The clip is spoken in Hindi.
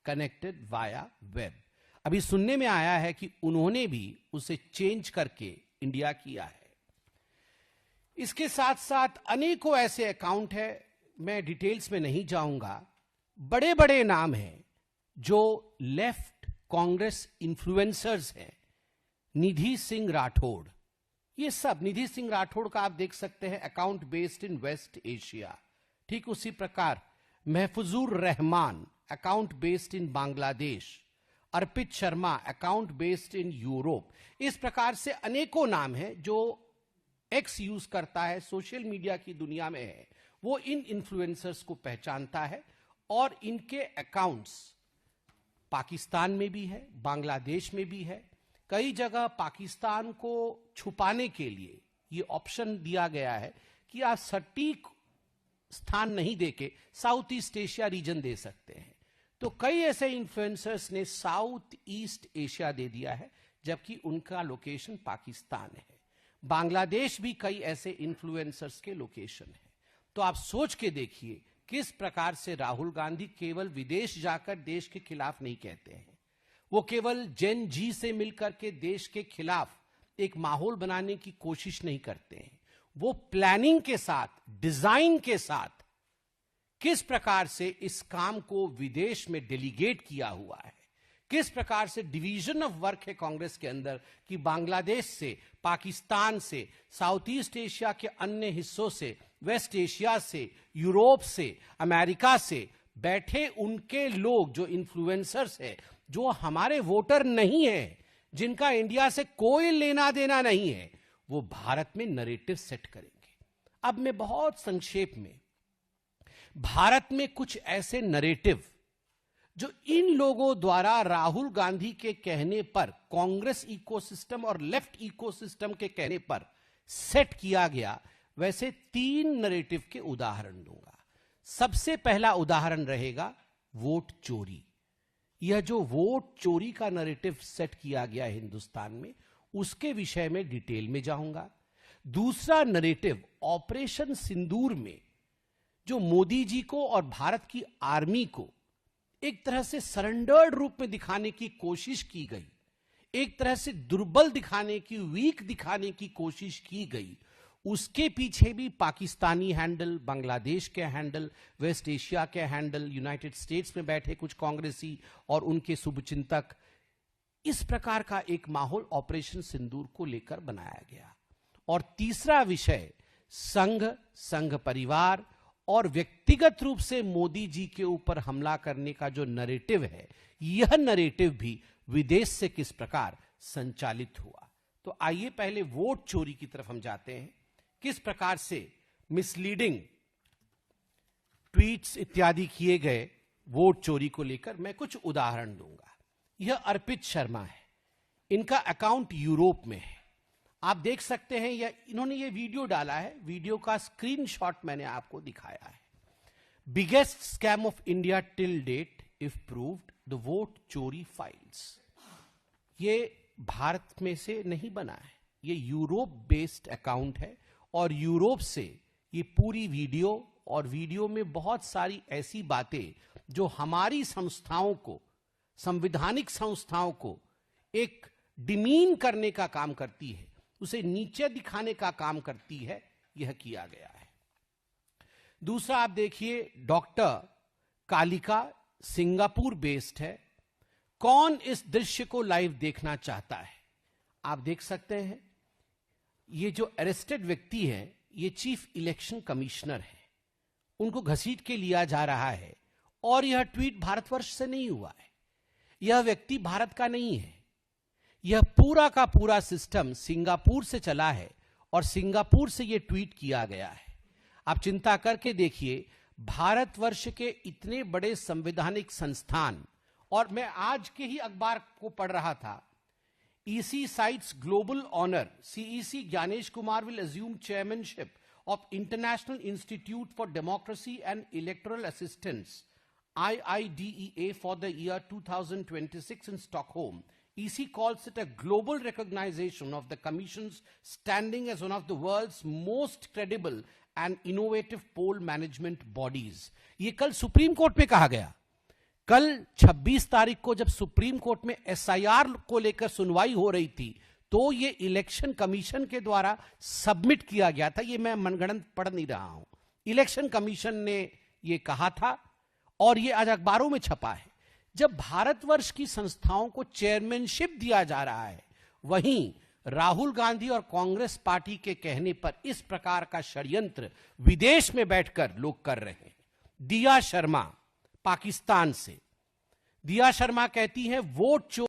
Connected via web. अभी सुनने में आया है कि उन्होंने भी उसे चेंज करके इंडिया किया है। इसके साथ साथ अनेकों ऐसे अकाउंट है, मैं डिटेल्स में नहीं जाऊंगा, बड़े बड़े नाम हैं जो लेफ्ट कांग्रेस इन्फ्लुएंसर्स हैं। निधि सिंह राठौड़, ये सब निधि सिंह राठौड़ का आप देख सकते हैं account based in West Asia. ठीक उसी प्रकार Mahfuzur Rahman account based in Bangladesh, Arpit Sharma account based in Europe. इस प्रकार से अनेकों नाम हैं जो एक्स यूज करता है, सोशल मीडिया की दुनिया में है, वो इन इन्फ्लुएंसर्स को पहचानता है और इनके अकाउंट्स पाकिस्तान में भी है, बांग्लादेश में भी है। कई जगह पाकिस्तान को छुपाने के लिए ये ऑप्शन दिया गया है कि आप सटीक स्थान नहीं देके साउथ ईस्ट एशिया रीजन दे सकते हैं। तो कई ऐसे इन्फ्लुएंसर्स ने साउथ ईस्ट एशिया दे दिया है, जबकि उनका लोकेशन पाकिस्तान है। बांग्लादेश भी कई ऐसे इन्फ्लुएंसर्स के लोकेशन है। तो आप सोच के देखिए किस प्रकार से राहुल गांधी केवल विदेश जाकर देश के खिलाफ नहीं कहते हैं, वो केवल जेन जी से मिलकर के देश के खिलाफ एक माहौल बनाने की कोशिश नहीं करते हैं। वो प्लानिंग के साथ, डिजाइन के साथ किस प्रकार से इस काम को विदेश में डेलीगेट किया हुआ है, किस प्रकार से डिवीजन ऑफ वर्क है कांग्रेस के अंदर कि बांग्लादेश से, पाकिस्तान से, साउथ ईस्ट एशिया के अन्य हिस्सों से, वेस्ट एशिया से, यूरोप से, अमेरिका से बैठे उनके लोग जो इन्फ्लुएंसर्स है, जो हमारे वोटर नहीं है, जिनका इंडिया से कोई लेना देना नहीं है, वो भारत में नरेटिव सेट करेंगे। अब मैं बहुत संक्षेप में, भारत में कुछ ऐसे नरेटिव जो इन लोगों द्वारा राहुल गांधी के कहने पर, कांग्रेस इकोसिस्टम और लेफ्ट इकोसिस्टम के कहने पर सेट किया गया, वैसे 3 नरेटिव के उदाहरण दूंगा। सबसे पहला उदाहरण रहेगा वोट चोरी। यह जो वोट चोरी का नरेटिव सेट किया गया है हिंदुस्तान में, उसके विषय में डिटेल में जाऊंगा। दूसरा नरेटिव ऑपरेशन सिंदूर में जो मोदी जी को और भारत की आर्मी को एक तरह से सरेंडर्ड रूप में दिखाने की कोशिश की गई, एक तरह से दुर्बल दिखाने की, वीक दिखाने की कोशिश की गई, उसके पीछे भी पाकिस्तानी हैंडल, बांग्लादेश के हैंडल, वेस्ट एशिया के हैंडल, यूनाइटेड स्टेट्स में बैठे कुछ कांग्रेसी और उनके शुभचिंतक, इस प्रकार का एक माहौल ऑपरेशन सिंदूर को लेकर बनाया गया। और तीसरा विषय संघ परिवार और व्यक्तिगत रूप से मोदी जी के ऊपर हमला करने का जो नरेटिव है, यह नरेटिव भी विदेश से किस प्रकार संचालित हुआ। तो आइए पहले वोट चोरी की तरफ हम जाते हैं। किस प्रकार से मिसलीडिंग ट्वीट्स इत्यादि किए गए वोट चोरी को लेकर, मैं कुछ उदाहरण दूंगा। यह अर्पित शर्मा है, इनका अकाउंट यूरोप में है, आप देख सकते हैं। इन्होंने ये वीडियो डाला है, वीडियो का स्क्रीनशॉट मैंने आपको दिखाया है। Biggest scam of India till date if proved, the vote चोरी फाइल्स। ये भारत में से नहीं बना है, ये यूरोप बेस्ड अकाउंट है और यूरोप से ये पूरी वीडियो, और वीडियो में बहुत सारी ऐसी बातें जो हमारी संस्थाओं को, संवैधानिक संस्थाओं को एक डिमीन करने का काम करती है, उसे नीचे दिखाने का काम करती है, यह किया गया है। दूसरा आप देखिए, डॉक्टर कालिका सिंगापुर बेस्ड है। कौन इस दृश्य को लाइव देखना चाहता है? आप देख सकते हैं, ये जो अरेस्टेड व्यक्ति है, ये चीफ इलेक्शन कमिश्नर है, उनको घसीट के लिया जा रहा है। और यह ट्वीट भारतवर्ष से नहीं हुआ है, यह व्यक्ति भारत का नहीं है, यह पूरा का पूरा सिस्टम सिंगापुर से चला है और सिंगापुर से यह ट्वीट किया गया है। आप चिंता करके देखिए, भारतवर्ष के इतने बड़े संवैधानिक संस्थान, और मैं आज के ही अखबार को पढ़ रहा था, EC cites global honour, CEC Gyanesh Kumar will assume chairmanship of international institute for democracy and electoral assistance IIDEA for the year 2026 in Stockholm. EC calls it a global recognition of the Commission's standing as one of the world's most credible and innovative poll management bodies. ये कल सुप्रीम कोर्ट में कहा गया। कल 26 तारीख को जब सुप्रीम कोर्ट में एसआईआर को लेकर सुनवाई हो रही थी, तो ये इलेक्शन कमीशन के द्वारा सबमिट किया गया था। ये मैं मनगढ़ंत पढ़ नहीं रहा हूं, इलेक्शन कमीशन ने ये कहा था और ये आज अखबारों में छपा है। जब भारतवर्ष की संस्थाओं को चेयरमैनशिप दिया जा रहा है, वहीं राहुल गांधी और कांग्रेस पार्टी के कहने पर इस प्रकार का षड्यंत्र विदेश में बैठकर लोग कर रहे हैं। दिया शर्मा पाकिस्तान से, दिया शर्मा कहती हैं वोट चोरी